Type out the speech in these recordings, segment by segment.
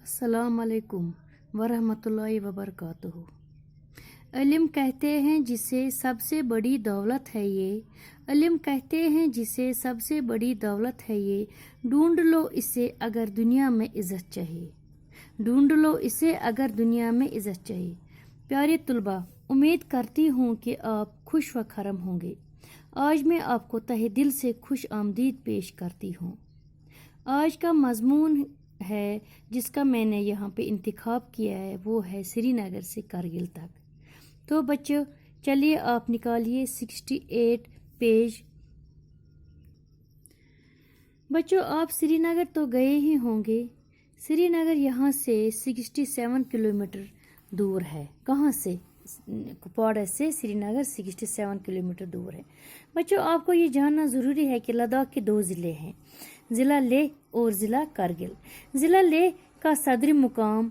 अस्सलाम वालेकुम वरहमतुल्लाहि वबरकातुहू। इल्म कहते हैं जिसे सबसे बड़ी दौलत है ये, इल्म कहते हैं जिसे सबसे बड़ी दौलत है ये, ढूंढ लो इसे अगर दुनिया में इज़्ज़त चाहिए, ढूंढ लो इसे अगर दुनिया में इज़्ज़त चाहिए। प्यारे तुलबा, उम्मीद करती हूँ कि आप खुश व खरम होंगे। आज मैं आपको तहे दिल से खुश आमदीद पेश करती हूँ। आज का मजमून है जिसका मैंने यहाँ पे इंतखाब किया है, वो है श्रीनगर से कारगिल तक। तो बच्चों, चलिए आप निकालिए 68 पेज। बच्चों, आप श्रीनगर तो गए ही होंगे। श्रीनगर यहाँ से 67 किलोमीटर दूर है। कहाँ से? कुपवाड़ा से श्रीनगर 67 किलोमीटर दूर है। बच्चों, आपको ये जानना ज़रूरी है कि लद्दाख के 2 ज़िले हैं, ज़िला लेह और ज़िला कारगिल। ज़िला लेह का सदरी मुकाम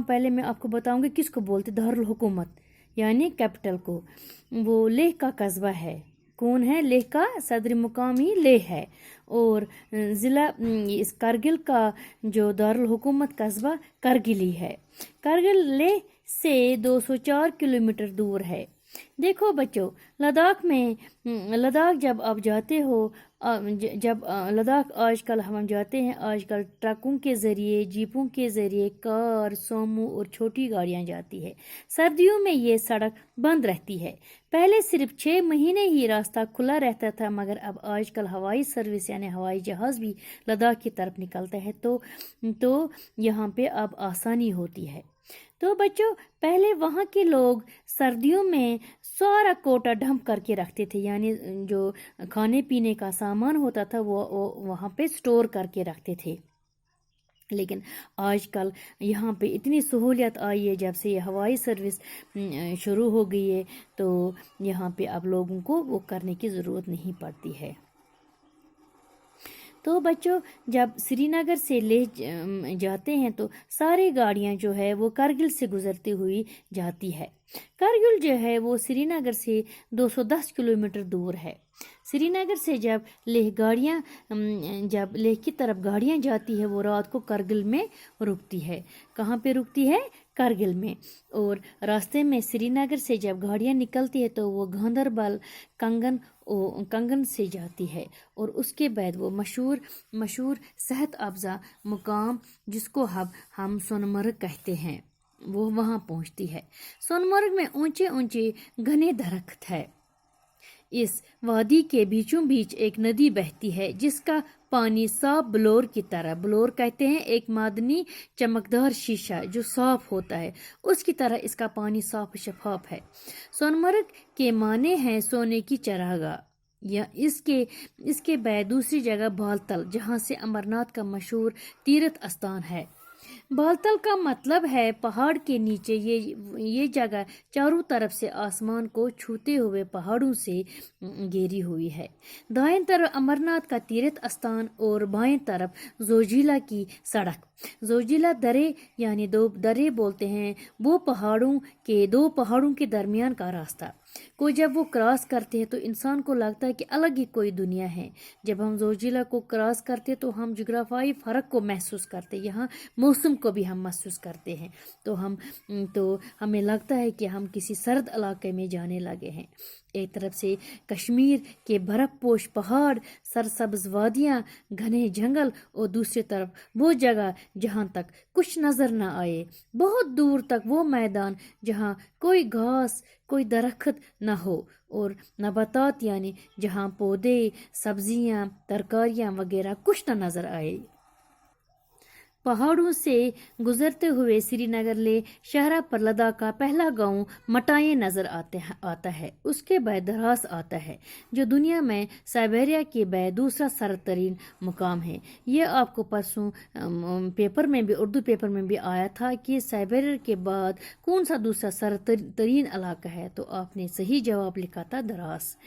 पहले मैं आपको बताऊंगी किसको बोलते, दारुल हुकूमत यानी कैपिटल को। वो लेह का कस्बा है। कौन है? लेह का सदरी मुकाम ही लेह है। और ज़िला इस कारगिल का जो दारुल हुकूमत कस्बा कारगिल ही है। कारगिल लेह से 204 किलोमीटर दूर है। देखो बच्चों, लद्दाख जब आप जाते हो, लद्दाख आजकल हम जाते हैं, आजकल ट्रकों के ज़रिए, जीपों के ज़रिए, कार, सोमो और छोटी गाड़ियां जाती है। सर्दियों में ये सड़क बंद रहती है। पहले सिर्फ 6 महीने ही रास्ता खुला रहता था, मगर अब आजकल हवाई सर्विस यानी हवाई जहाज़ भी लद्दाख की तरफ निकलता है, तो यहाँ पे अब आसानी होती है। तो बच्चों, पहले वहाँ के लोग सर्दियों में सारा कोटा डंप करके रखते थे, यानी जो खाने पीने का सामान होता था वो वहाँ पे स्टोर करके रखते थे। लेकिन आजकल यहाँ पे इतनी सहूलियत आई है, जब से ये हवाई सर्विस शुरू हो गई है, तो यहाँ पे अब लोगों को वो करने की ज़रूरत नहीं पड़ती है। तो बच्चों, जब श्रीनगर से लेह जाते हैं तो सारी गाड़ियां जो है वो कारगिल से गुजरती हुई जाती है। कारगिल जो है वो श्रीनगर से 210 किलोमीटर दूर है। श्रीनगर से जब लेह की तरफ गाड़ियां जाती है, वो रात को कारगिल में रुकती है। कहाँ पे रुकती है? कारगिल में। और रास्ते में श्रीनगर से जब गाड़ियां निकलती है तो वो गांदरबल, कंगन से जाती है, और उसके बाद वो मशहूर सेहत अफजा मुकाम जिसको हम सोनमर्ग कहते हैं, वो वहाँ पहुँचती है। सोनमर्ग में ऊंचे ऊंचे घने दरख्त है। इस वादी के बीचों बीच एक नदी बहती है जिसका पानी साफ बलौर की तरह, बलौर कहते हैं एक मादनी चमकदार शीशा जो साफ होता है, उसकी तरह इसका पानी साफ शफाफ है। सोनमर्ग के माने हैं सोने की चरागाह। या इसके बाद दूसरी जगह बालतल, जहाँ से अमरनाथ का मशहूर तीर्थ स्थान है। बालतल का मतलब है पहाड़ के नीचे। ये जगह चारों तरफ से आसमान को छूते हुए पहाड़ों से घेरी हुई है। दाएं तरफ अमरनाथ का तीर्थ स्थान और बाएं तरफ जोजिला की सड़क। जोजिला दरे यानी 2 दरे बोलते हैं वो दो पहाड़ों के दरमियान का रास्ता को जब वो क्रॉस करते हैं तो इंसान को लगता है कि अलग ही कोई दुनिया है। जब हम जोजिला को क्रॉस करते तो हम जोग्राफियाई फ़र्क को महसूस करते, यहाँ मौसम को भी हम महसूस करते हैं, तो हमें लगता है कि हम किसी सर्द इलाके में जाने लगे हैं। एक तरफ से कश्मीर के बर्फपोश पहाड़, सरसब्ज वादियाँ, घने जंगल, और दूसरी तरफ वो जगह जहाँ तक कुछ नजर न आए, बहुत दूर तक वो मैदान जहाँ कोई घास, कोई दरख्त न हो, और नबातात यानी जहाँ पौधे, सब्जियाँ, तरकारियाँ वगैरह कुछ न नजर आए। पहाड़ों से गुजरते हुए श्रीनगर ले शहरा पर लद्दाख का पहला गांव मटाये नजर आता है। उसके बाद द्रास आता है, जो दुनिया में साइबेरिया के बाद दूसरा सर्द तरीन मुकाम है। ये आपको परसों पेपर में भी, उर्दू पेपर में भी आया था कि साइबेरिया के बाद कौन सा दूसरा सर्द तरीन इलाका है, तो आपने सही जवाब लिखा था द्रास।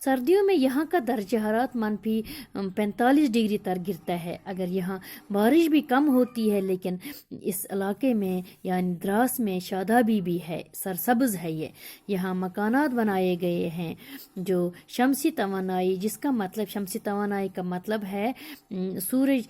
सर्दियों में यहाँ का दर्जा हरारत -45 डिग्री तक गिरता है। अगर यहाँ बारिश भी कम होती है, लेकिन इस इलाके में यानी द्रास में शादाबी भी है, सरसब्ज है। ये यहाँ मकानात बनाए गए हैं जो शमसी तवानाई, जिसका मतलब शमसी तवानाई का मतलब है सूरज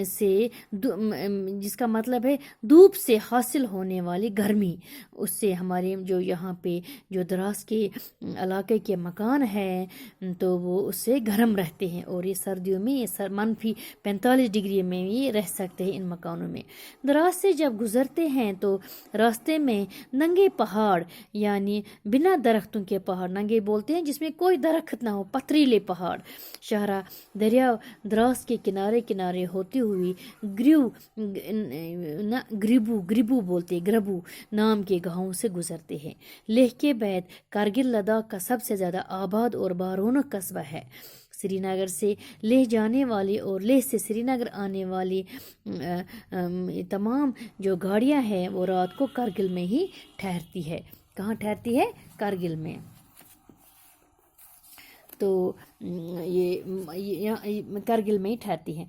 से जिसका मतलब है धूप से हासिल होने वाली गर्मी, उससे हमारे जो यहाँ पे जो द्रास के इलाके के मकान हैं तो वो उससे गर्म रहते हैं, और ये सर्दियों में ये -45 डिग्री में ये रह सकते हैं इन मकानों में। द्रास से जब गुजरते हैं तो रास्ते में नंगे पहाड़ यानी बिना दरख्तों के पहाड़, नंगे बोलते हैं जिसमें कोई दरख्त ना हो, पथरीले पहाड़, शहरा दरिया द्रास के किनारे किनारे होती हुई ग्रिबू बोलते ग्रबू नाम के गाँव से गुजरते हैं। लेह के बाद कारगिल लद्दाख का सबसे ज़्यादा आबाद और बारौनक कस्बा है। श्रीनगर से लेह जाने वाली और लेह से श्रीनगर आने वाली तमाम जो गाड़ियां हैं वो रात को कारगिल में ही ठहरती है। कहाँ ठहरती है? कारगिल में। तो ये कारगिल में ही ठहरती हैं।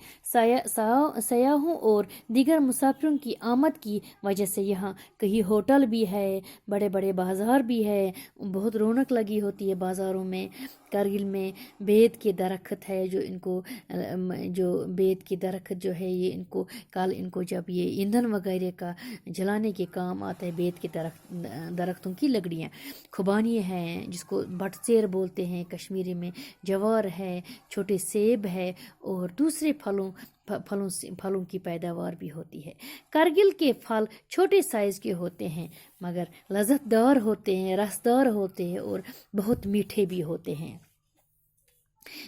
सयाहों और दीगर मुसाफिरों की आमद की वजह से यहाँ कई होटल भी है, बड़े बड़े बाज़ार भी है, बहुत रौनक लगी होती है बाज़ारों में। कारगिल में बेत के दरख्त है जो बेत के दरख्त जो है ये इनको जब ये ईंधन वगैरह का जलाने के काम आता है, बेत के दरख्तों की लकड़ियाँ। खुबानी हैं जिसको बटसेर बोलते हैं कश्मीरी में, जवार है, छोटे सेब है और दूसरे फलों की पैदावार भी होती है। कारगिल के फल छोटे साइज के होते हैं मगर लज़्ज़तदार होते हैं, रसदार होते हैं और बहुत मीठे भी होते हैं।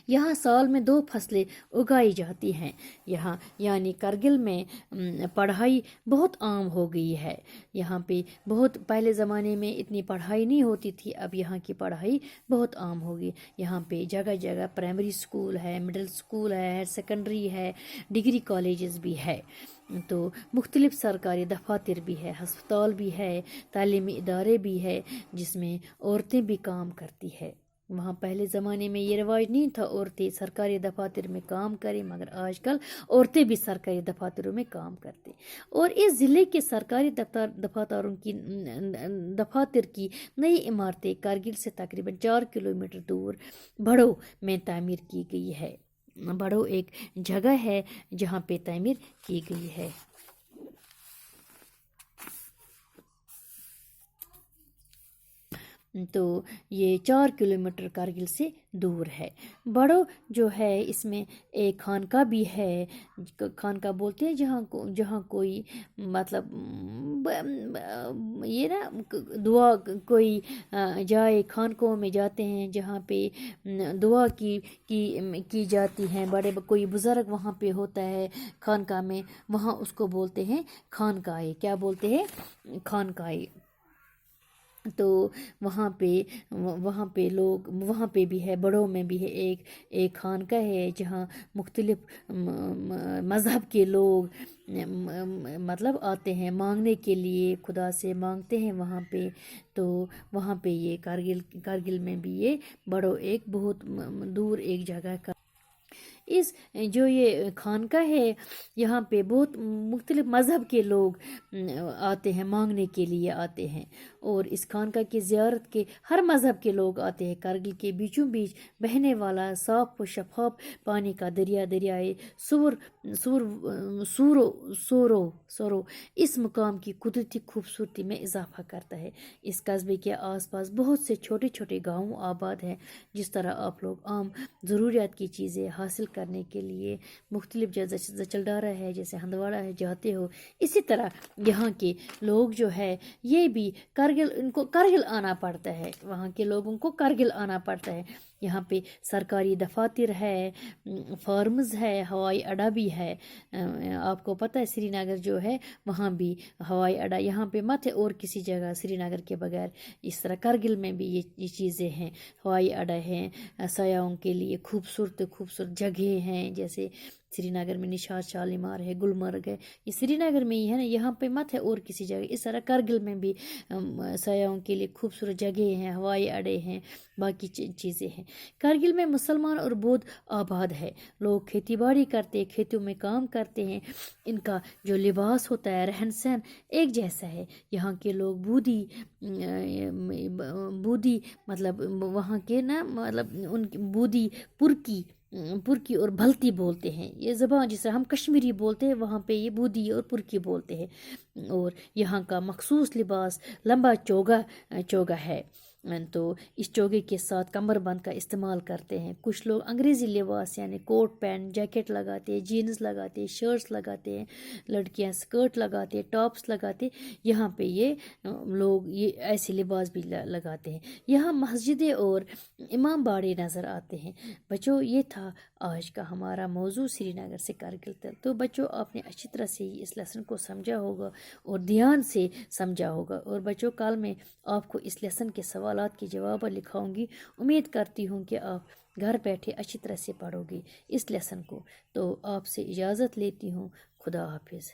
यहाँ साल में 2 फसलें उगाई जाती हैं। यहाँ यानी कारगिल में पढ़ाई बहुत आम हो गई है। यहाँ पे बहुत पहले ज़माने में इतनी पढ़ाई नहीं होती थी, अब यहाँ की पढ़ाई बहुत आम हो गई। यहाँ पे जगह जगह प्राइमरी स्कूल है, मिडिल स्कूल है, हायर सेकेंडरी है, डिग्री कॉलेजेस भी है। तो मुख्तलिफ सरकारी दफातर भी है, हस्पताल भी है, तालीमी इदारे भी है जिसमें औरतें भी काम करती है। वहाँ पहले ज़माने में ये रिवाज नहीं था औरतें सरकारी दफातर में काम करें, मगर आजकल औरतें भी सरकारी दफातरों में काम करते। और इस ज़िले के सरकारी दफातर की नई इमारतें कारगिल से तकरीबन 4 किलोमीटर दूर बड़ो में तामीर की गई है। बड़ो एक जगह है जहाँ पे तामीर की गई है। तो ये 4 किलोमीटर कारगिल से दूर है। बड़ो जो है इसमें एक खानका भी है, खानका बोलते हैं जहाँ कोई मतलब ये ना दुआ कोई जाए, खानकों में जाते हैं जहाँ पे दुआ की जाती हैं। बड़े कोई बुज़ुर्ग वहाँ पे होता है खानका में, वहाँ उसको बोलते हैं खानकाए। क्या बोलते हैं? खानकाए। तो वहाँ पे लोग, वहाँ पे भी है, बड़ों में भी है एक खानका है जहाँ मुख्तलिफ मज़हब के लोग मतलब आते हैं मांगने के लिए, खुदा से मांगते हैं वहाँ पे। तो वहाँ पे ये कारगिल में भी ये बड़ो एक बहुत दूर एक जगह का इस जो ये खानका है यहाँ पे बहुत मुख्तलिफ मज़हब के लोग आते हैं, मांगने के लिए आते हैं। और इस खानका की ज़ियारत के हर मज़हब के लोग आते हैं। कारगिल के बीचों बीच बहने वाला साफ व शफाफ पानी का दरियाए सोरो इस मुकाम की कुदरती खूबसूरती में इजाफा करता है। इस कस्बे के आसपास बहुत से छोटे छोटे गाँव आबाद हैं। जिस तरह आप लोग आम ज़रूरियात की चीज़ें हासिल करने के लिए मुख्तलिफ जचलडारा है, जैसे हंदवाड़ा है, जाते हो, इसी तरह यहाँ के लोग जो है ये भी इनको कारगिल आना पड़ता है। वहाँ के लोगों को कारगिल आना पड़ता है। यहाँ पे सरकारी दफातर है, फार्म्स है, हवाई अड्डा भी है। आपको पता है श्रीनगर जो है वहाँ भी हवाई अड्डा यहाँ पे मत है, और किसी जगह श्रीनगर के बगैर। इस तरह कारगिल में भी ये चीज़ें हैं, हवाई अड्डा हैं, सयाहों के लिए खूबसूरत जगह हैं, जैसे سری نگر میں نشاط شالیمار ہے، گلمرگ ہے، یہ سری نگر میں ہی ہے نا، یہاں پہ مت ہے اور کسی جگہ. اس طرح کرگل میں بھی سیاحوں کے لیے خوبصورت جگہیں ہیں، ہوائی اڈے ہیں، باقی چیزیں ہیں. کرگل میں مسلمان اور بودھ آباد ہے. لوگ کھیتی باڑی کرتے ہیں، کھیتوں میں کام کرتے ہیں. ان کا جو لباس ہوتا ہے، رہن سہن ایک جیسا ہے. یہاں کے لوگ بودھی مطلب وہاں کے نا مطلب ان کی بودھی پرکی اور بھلتی بولتے ہیں. یہ زبان جس طرح ہم کشمیری بولتے ہیں وہاں پہ یہ بودھی اور پرکی بولتے ہیں. اور یہاں کا مخصوص لباس لمبا چوگا ہے. تو اس چوگے کے ساتھ کمر بند کا استعمال کرتے ہیں. کچھ لوگ انگریزی لباس یعنی کوٹ پینٹ جیکٹ لگاتے ہیں، جینز لگاتے ہیں، شرٹس لگاتے ہیں، لڑکیاں سکرٹ لگاتے ہیں، ٹاپس لگاتے ہیں. یہاں پہ یہ لوگ یہ ایسے لباس بھی لگاتے ہیں. یہاں مسجدیں اور امام باڑے نظر آتے ہیں. بچوں یہ تھا آج کا ہمارا موضوع سری نگر سے کرگل تک. تو بچوں آپ نے اچھی طرح سے اس لیسن کو سمجھا ہوگا اور دھیان سے سمجھا ہوگا. اور بچوں کل میں آپ کو اس لیسن کے سوالات کے جواب لکھاؤں گی. امید کرتی ہوں کہ آپ گھر بیٹھے اچھی طرح سے پڑھو گے اس لیسن کو. تو آپ سے اجازت لیتی ہوں. خدا حافظ.